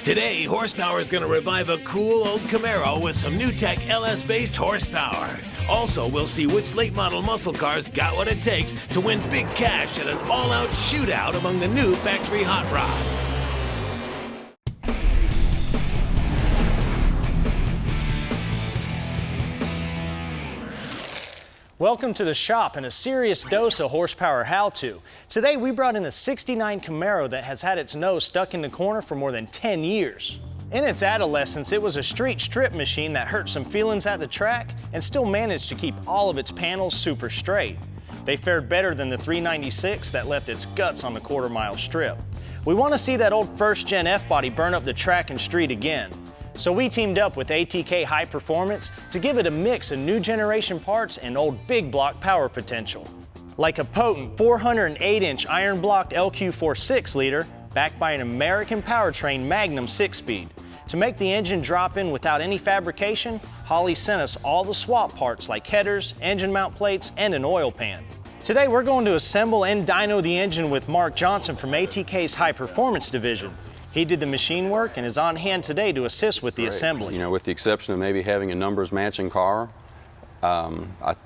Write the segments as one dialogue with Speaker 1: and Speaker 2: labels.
Speaker 1: Today, HorsePower is going to revive a cool old Camaro with some new tech LS-based horsepower. Also, we'll see which late model muscle cars got what it takes to win big cash at an all-out shootout among the new factory hot rods.
Speaker 2: Welcome to the shop and a serious dose of horsepower how-to. Today we brought in a '69 Camaro that has had its nose stuck in the corner for more than 10 years. In its adolescence, it was a street strip machine that hurt some feelings at the track and still managed to keep all of its panels super straight. They fared better than the 396 that left its guts on the quarter-mile strip. We want to see that old first-gen F-body burn up the track and street again. So we teamed up with ATK High Performance to give it a mix of new generation parts and old big block power potential. Like a potent 408-inch iron blocked LQ4 6-liter backed by an American powertrain Magnum 6-speed. To make the engine drop in without any fabrication, Holley sent us all the swap parts like headers, engine mount plates, and an oil pan. Today we're going to assemble and dyno the engine with Mark Johnson from ATK's High Performance division. He did the machine work and is on hand today to assist with the assembly.
Speaker 3: You know, with the exception of maybe having a numbers matching car,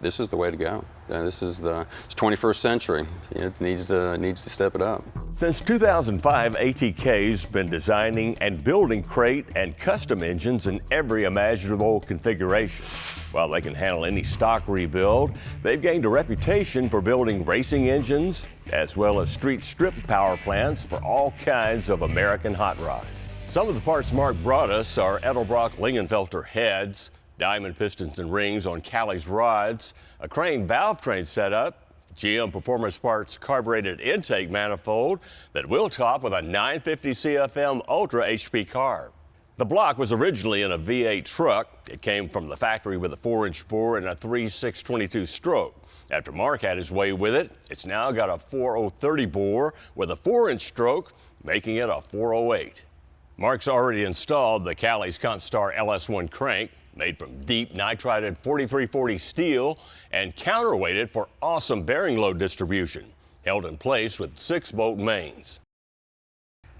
Speaker 3: this is the way to go. This is the 21st century. It needs to step it up.
Speaker 4: Since 2005, ATK's been designing and building crate and custom engines in every imaginable configuration. While they can handle any stock rebuild, they've gained a reputation for building racing engines as well as street strip power plants for all kinds of American hot rods. Some of the parts Mark brought us are Edelbrock Lingenfelter heads, diamond pistons and rings on Callie's rods, a crane valve train setup, GM Performance Parts carbureted intake manifold that will top with a 950 CFM Ultra HP carb. The block was originally in a V8 truck. It came from the factory with a 4-inch bore and a 3.622 stroke. After Mark had his way with it, it's now got a 4.030 bore with a 4-inch stroke, making it a 408. Mark's already installed the Callie's Compstar LS1 crank, made from deep nitrided 4340 steel and counterweighted for awesome bearing load distribution, held in place with 6-bolt mains.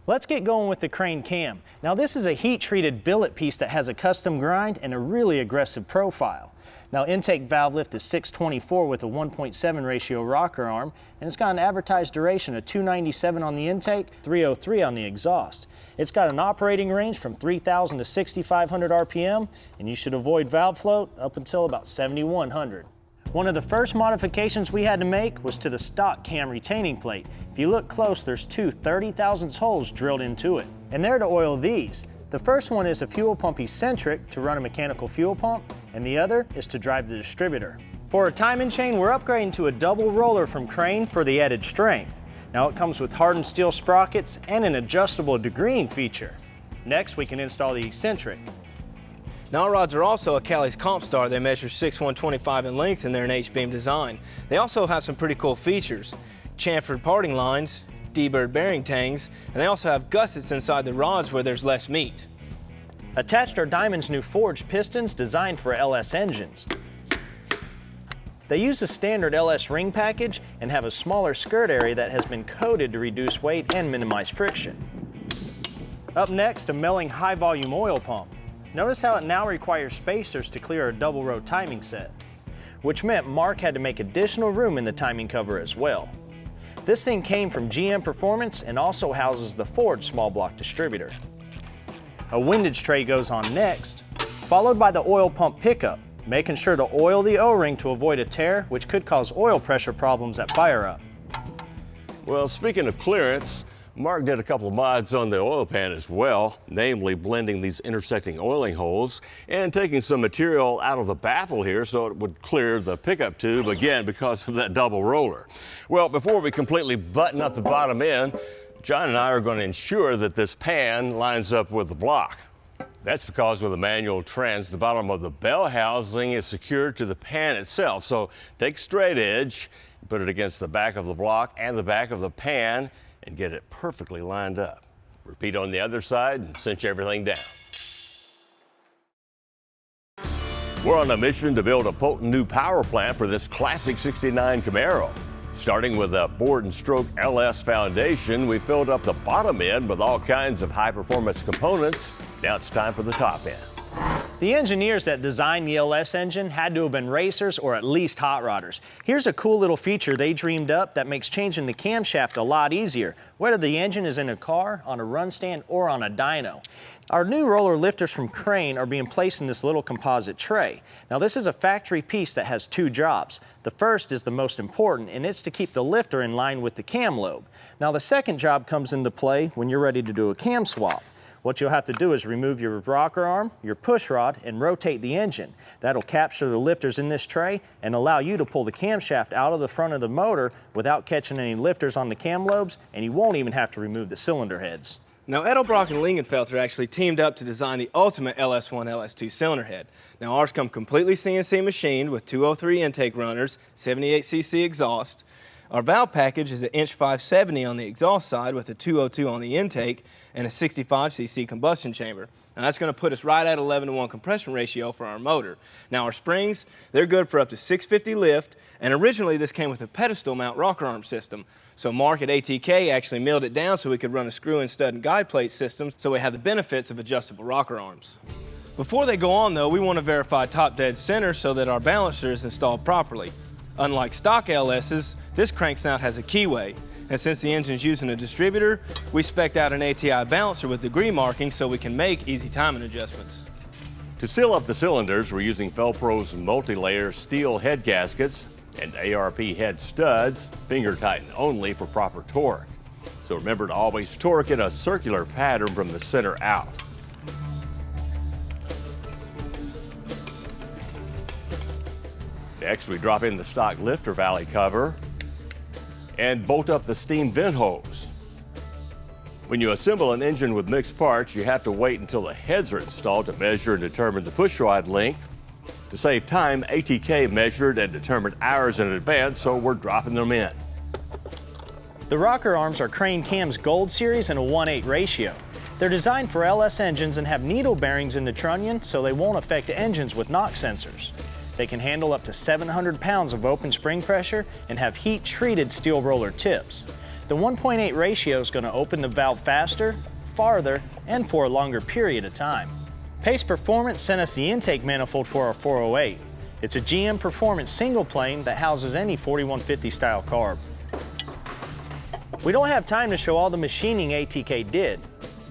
Speaker 2: Let's get going with the crane cam. Now this is a heat-treated billet piece that has a custom grind and a really aggressive profile. Now intake valve lift is 624 with a 1.7 ratio rocker arm, and it's got an advertised duration of 297 on the intake, 303 on the exhaust. It's got an operating range from 3,000 to 6,500 RPM, and you should avoid valve float up until about 7,100. One of the first modifications we had to make was to the stock cam retaining plate. If you look close, there's two 30,000 holes drilled into it, and they're to oil these. The first one is a fuel pump eccentric to run a mechanical fuel pump, and the other is to drive the distributor. For a timing chain, we're upgrading to a double roller from Crane for the added strength. Now it comes with hardened steel sprockets and an adjustable degreeing feature. Next, we can install the eccentric.
Speaker 5: Now rods are also a Callie's Compstar. They measure 6'1" in length and they're an H-beam design. They also have some pretty cool features. Chamfered parting lines, D-bird bearing tangs, and they also have gussets inside the rods where there's less meat.
Speaker 2: Attached are Diamond's new forged pistons designed for LS engines. They use a standard LS ring package and have a smaller skirt area that has been coated to reduce weight and minimize friction. Up next, a Melling high volume oil pump. Notice how it now requires spacers to clear a double row timing set, which meant Mark had to make additional room in the timing cover as well. This thing came from GM Performance and also houses the Ford small block distributor. A windage tray goes on next, followed by the oil pump pickup, making sure to oil the O-ring to avoid a tear, which could cause oil pressure problems at fire up.
Speaker 4: Well, speaking of clearance, Mark did a couple of mods on the oil pan as well, namely blending these intersecting oiling holes and taking some material out of the baffle here so it would clear the pickup tube, again because of that double roller. Well, before we completely button up the bottom end, John and I are going to ensure that this pan lines up with the block. That's because with the manual trans, the bottom of the bell housing is secured to the pan itself. So take a straight edge, put it against the back of the block and the back of the pan, and get it perfectly lined up. Repeat on the other side and cinch everything down. We're on a mission to build a potent new power plant for this classic '69 Camaro. Starting with a board and stroke LS foundation, we filled up the bottom end with all kinds of high-performance components. Now it's time for the top end.
Speaker 2: The engineers that designed the LS engine had to have been racers or at least hot rodders. Here's a cool little feature they dreamed up that makes changing the camshaft a lot easier, whether the engine is in a car, on a run stand, or on a dyno. Our new roller lifters from Crane are being placed in this little composite tray. Now this is a factory piece that has two jobs. The first is the most important, and it's to keep the lifter in line with the cam lobe. Now the second job comes into play when you're ready to do a cam swap. What you'll have to do is remove your rocker arm, your push rod, and rotate the engine. That'll capture the lifters in this tray and allow you to pull the camshaft out of the front of the motor without catching any lifters on the cam lobes, and you won't even have to remove the cylinder heads.
Speaker 5: Now, Edelbrock and Lingenfelter actually teamed up to design the ultimate LS1, LS2 cylinder head. Now, ours come completely CNC machined with 203 intake runners, 78cc exhaust. Our valve package is an inch 570 on the exhaust side with a 202 on the intake and a 65cc combustion chamber. Now that's going to put us right at 11:1 compression ratio for our motor. Now our springs, they're good for up to 650 lift, and originally this came with a pedestal mount rocker arm system. So Mark at ATK actually milled it down so we could run a screw-in stud and guide plate system so we have the benefits of adjustable rocker arms. Before they go on though, we want to verify top dead center so that our balancer is installed properly. Unlike stock LS's, this crank snout has a keyway, and since the engine's using a distributor, we spec'd out an ATI balancer with degree marking so we can make easy timing adjustments.
Speaker 4: To seal up the cylinders, we're using Felpro's multi-layer steel head gaskets and ARP head studs, finger tighten only for proper torque. So remember to always torque in a circular pattern from the center out. Next, we drop in the stock lifter valley cover and bolt up the steam vent hose. When you assemble an engine with mixed parts, you have to wait until the heads are installed to measure and determine the pushrod length. To save time, ATK measured and determined hours in advance, so we're dropping them in.
Speaker 2: The rocker arms are Crane Cam's Gold Series and a 1:8 ratio. They're designed for LS engines and have needle bearings in the trunnion so they won't affect engines with knock sensors. They can handle up to 700 pounds of open spring pressure and have heat-treated steel roller tips. The 1.8 ratio is going to open the valve faster, farther, and for a longer period of time. Pace Performance sent us the intake manifold for our 408. It's a GM Performance single plane that houses any 4150 style carb. We don't have time to show all the machining ATK did,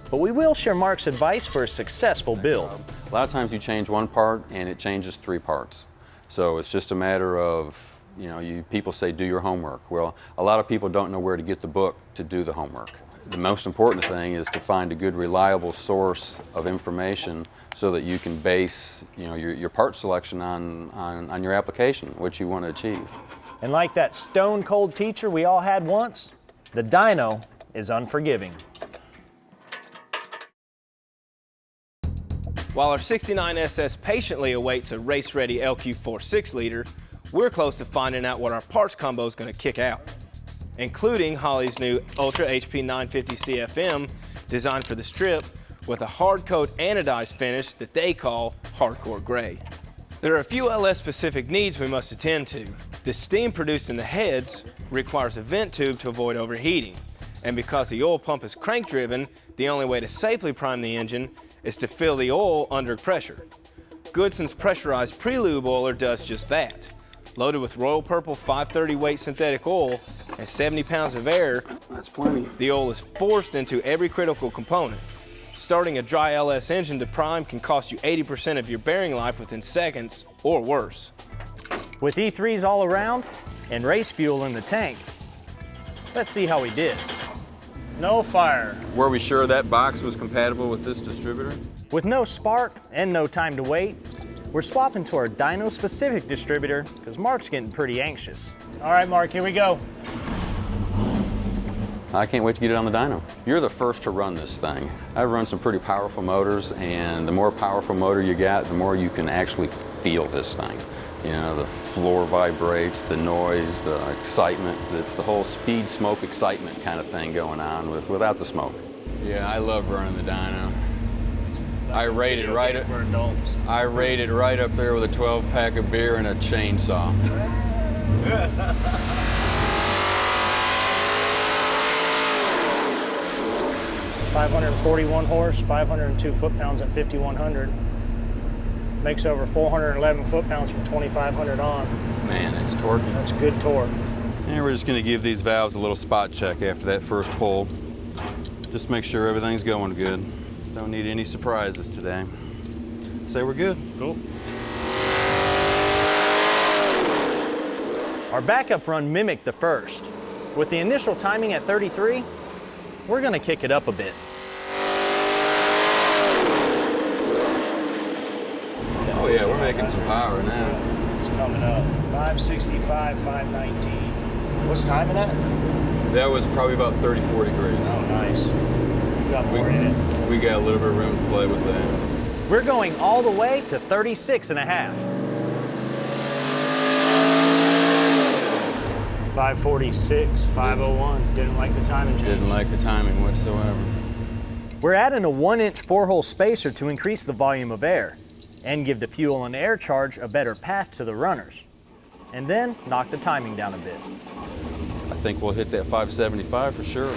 Speaker 2: but we will share Mark's advice for a successful build.
Speaker 3: A lot of times you change one part and it changes 3 parts. So it's just a matter of, people say do your homework. Well, a lot of people don't know where to get the book to do the homework. The most important thing is to find a good, reliable source of information so that you can base, your part selection on your application, what you want to achieve.
Speaker 2: And like that stone cold teacher we all had once, the dyno is unforgiving.
Speaker 5: While our 69 SS patiently awaits a race-ready LQ4 6-liter, we're close to finding out what our parts combo is going to kick out, including Holley's new Ultra HP 950 CFM designed for the strip with a hard coat anodized finish that they call hardcore gray. There are a few LS-specific needs we must attend to. The steam produced in the heads requires a vent tube to avoid overheating, and because the oil pump is crank-driven, the only way to safely prime the engine is to fill the oil under pressure. Goodson's pressurized pre-lube oiler does just that. Loaded with Royal Purple 530 weight synthetic oil and 70 pounds of air,
Speaker 3: That's plenty.
Speaker 5: the oil is forced into every critical component. Starting a dry LS engine to prime can cost you 80% of your bearing life within seconds or worse.
Speaker 2: With E3s all around and race fuel in the tank, let's see how we did. No fire.
Speaker 3: Were we sure that box was compatible with this distributor?
Speaker 2: With no spark and no time to wait, we're swapping to our dyno-specific distributor because Mark's getting pretty anxious. All right, Mark, here we go.
Speaker 3: I can't wait to get it on the dyno. You're the first to run this thing. I've run some pretty powerful motors, and the more powerful motor you got, the more you can actually feel this thing. The floor vibrates, the noise, the excitement. It's the whole speed, smoke, excitement kind of thing going on without the smoke. Yeah, I love running the dyno. I rate it right up
Speaker 2: for adults.
Speaker 3: I rate it right up there with a 12-pack of beer and a chainsaw.
Speaker 2: 541 horse, 502 foot-pounds at 5,100. Makes over 411 foot-pounds from 2,500 on.
Speaker 3: Man, that's torquey.
Speaker 2: That's good torque.
Speaker 3: And we're just going to give these valves a little spot check after that first pull. Just make sure everything's going good. Don't need any surprises today. Say we're good.
Speaker 2: Cool. Our backup run mimicked the first. With the initial timing at 33, we're going to kick it up a bit.
Speaker 3: Oh yeah, we're making some power now.
Speaker 2: It's coming up. 565, 519. What's timing at?
Speaker 3: That was probably about 34 degrees.
Speaker 2: Oh, nice. Got more in it.
Speaker 3: We got a little bit of room to play with that.
Speaker 2: We're going all the way to 36 and a half. 546, 501. Didn't like the timing change.
Speaker 3: Didn't like the timing whatsoever.
Speaker 2: We're adding a 1-inch 4-hole spacer to increase the volume of air and give the fuel and air charge a better path to the runners. And then knock the timing down a bit.
Speaker 3: I think we'll hit that 575 for sure.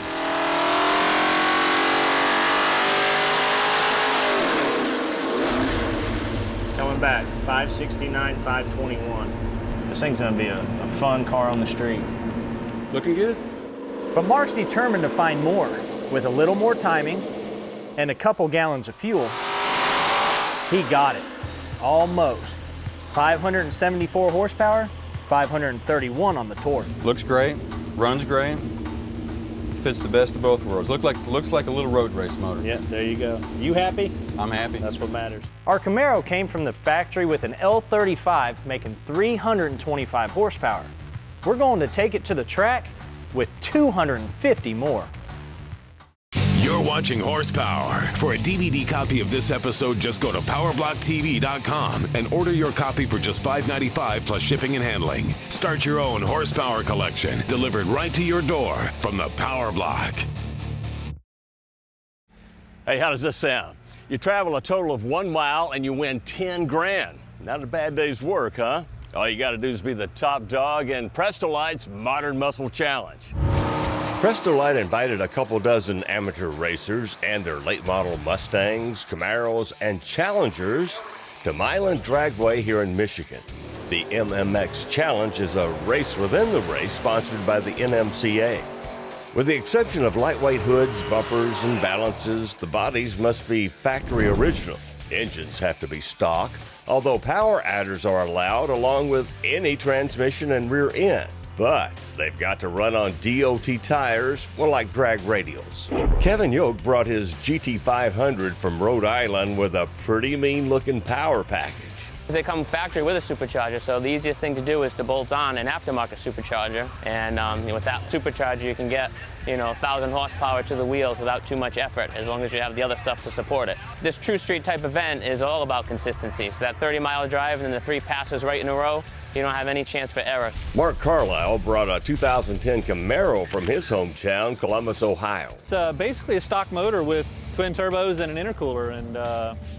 Speaker 2: Coming back, 569, 521. This thing's gonna be a fun car on the street.
Speaker 3: Looking good?
Speaker 2: But Mark's determined to find more. With a little more timing and a couple gallons of fuel, he got it. Almost. 574 horsepower, 531 on the torque.
Speaker 3: Looks great, runs great, fits the best of both worlds. Looks like a little road race motor.
Speaker 2: Yeah, there you go. You happy?
Speaker 3: I'm happy.
Speaker 2: That's what matters. Our Camaro came from the factory with an L35 making 325 horsepower. We're going to take it to the track with 250 more.
Speaker 1: You're watching Horsepower. For a DVD copy of this episode, just go to PowerBlockTV.com and order your copy for just $5.95 plus shipping and handling. Start your own Horsepower collection, delivered right to your door from the Power Block.
Speaker 4: Hey, how does this sound? You travel a total of 1 mile and you win 10 grand. Not a bad day's work, huh? All you gotta do is be the top dog in Prestolite's Modern Muscle Challenge. Prestolite invited a couple dozen amateur racers and their late model Mustangs, Camaros, and Challengers to Milan Dragway here in Michigan. The MMX Challenge is a race within the race sponsored by the NMCA. With the exception of lightweight hoods, bumpers, and balances, the bodies must be factory original. Engines have to be stock, although power adders are allowed along with any transmission and rear end. But they've got to run on DOT tires, well, like drag radials. Kevin Yoke brought his GT500 from Rhode Island with a pretty mean-looking power package.
Speaker 6: They come factory with a supercharger, so the easiest thing to do is to bolt on an aftermarket supercharger. And with that supercharger, you can get 1,000 horsepower to the wheels without too much effort, as long as you have the other stuff to support it. This true street type event is all about consistency. So that 30-mile drive and then the 3 passes right in a row, you don't have any chance for error.
Speaker 4: Mark Carlisle brought a 2010 Camaro from his hometown, Columbus, Ohio.
Speaker 7: It's basically a stock motor with twin turbos and an intercooler, and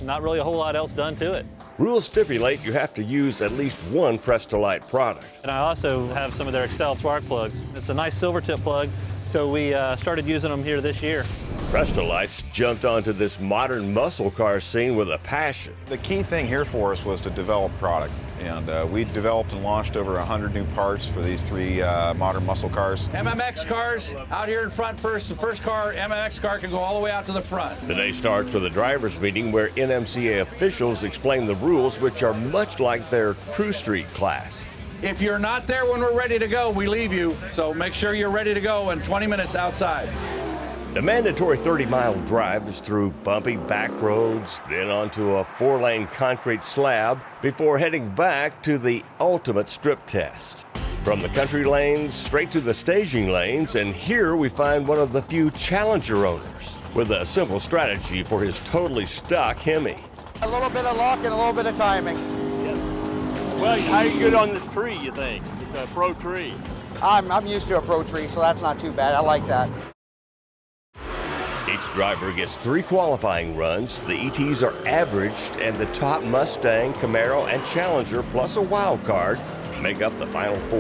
Speaker 7: not really a whole lot else done to it.
Speaker 4: Rules stipulate you have to use at least one Prestolite product.
Speaker 7: And I also have some of their Excel spark plugs. It's a nice silver tip plug, so we started using them here this year.
Speaker 4: Prestolites jumped onto this modern muscle car scene with a passion.
Speaker 8: The key thing here for us was to develop product, and we developed and launched over 100 new parts for these 3 modern muscle cars.
Speaker 9: MMX cars out here in front first. The first car, MMX car, can go all the way out to the front.
Speaker 4: The day starts with a driver's meeting where NMCA officials explain the rules, which are much like their True Street class.
Speaker 9: If you're not there when we're ready to go, we leave you. So make sure you're ready to go in 20 minutes outside.
Speaker 4: The mandatory 30-mile drive is through bumpy back roads, then onto a 4-lane concrete slab before heading back to the ultimate strip test. From the country lanes straight to the staging lanes, and here we find one of the few Challenger owners with a simple strategy for his totally stock Hemi.
Speaker 10: A little bit of luck and a little bit of timing.
Speaker 11: Well, how you good on this tree, you think? It's a pro tree.
Speaker 10: I'm used to a pro tree, so that's not too bad. I like that.
Speaker 4: Each driver gets 3 qualifying runs. The ETs are averaged, and the top Mustang, Camaro, and Challenger, plus a wild card, make up the final 4.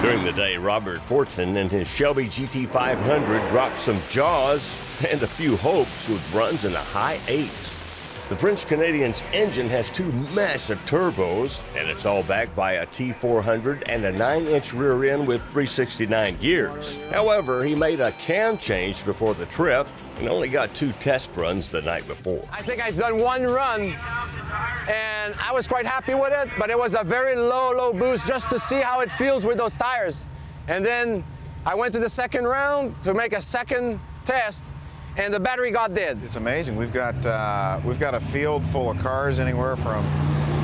Speaker 4: During the day, Robert Fortin and his Shelby GT500 dropped some jaws and a few hopes with runs in the high 8s. The French-Canadian's engine has 2 massive turbos, and it's all backed by a T400 and a 9-inch rear end with 369 gears. However, he made a cam change before the trip and only got 2 test runs the night before.
Speaker 12: I think I've done 1 run, and I was quite happy with it, but it was a very low boost just to see how it feels with those tires. And then I went to the second round to make a second test, and the battery got dead.
Speaker 8: It's amazing. We've got a field full of cars anywhere from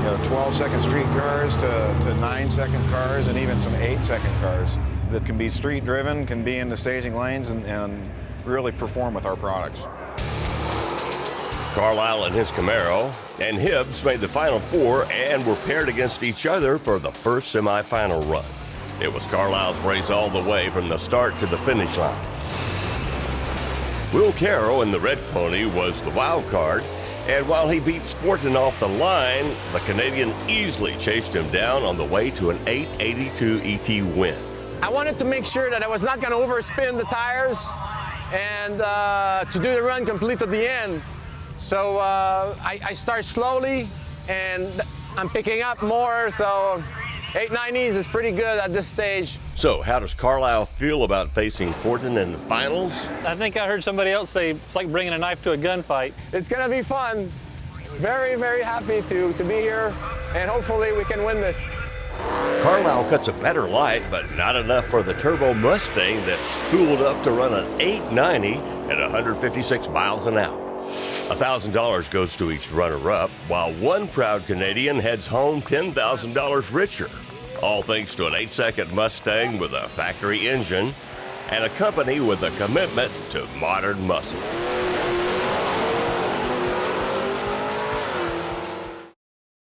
Speaker 8: 12-second street cars to 9-second cars and even some 8-second cars that can be street driven, can be in the staging lanes and really perform with our products.
Speaker 4: Carlisle and his Camaro and Hibbs made the Final 4 and were paired against each other for the first semifinal run. It was Carlisle's race all the way from the start to the finish line. Will Carroll in the Red Pony was the wild card, and while he beat Sportin off the line, the Canadian easily chased him down on the way to an 882 ET win.
Speaker 12: I wanted to make sure that I was not going to overspin the tires and to do the run complete to the end. So I start slowly, and I'm picking up more, so 890s is pretty good at this stage.
Speaker 4: So how does Carlisle feel about facing Fortin in the finals?
Speaker 7: I think I heard somebody else say it's like bringing a knife to a gunfight.
Speaker 12: It's going to be fun. Very, very happy to be here, and hopefully we can win this.
Speaker 4: Carlisle cuts a better light, but not enough for the turbo Mustang that's spooled up to run an 890 at 156 miles an hour. $1,000 goes to each runner-up, while one proud Canadian heads home $10,000 richer, all thanks to an 8-second Mustang with a factory engine and a company with a commitment to modern muscle.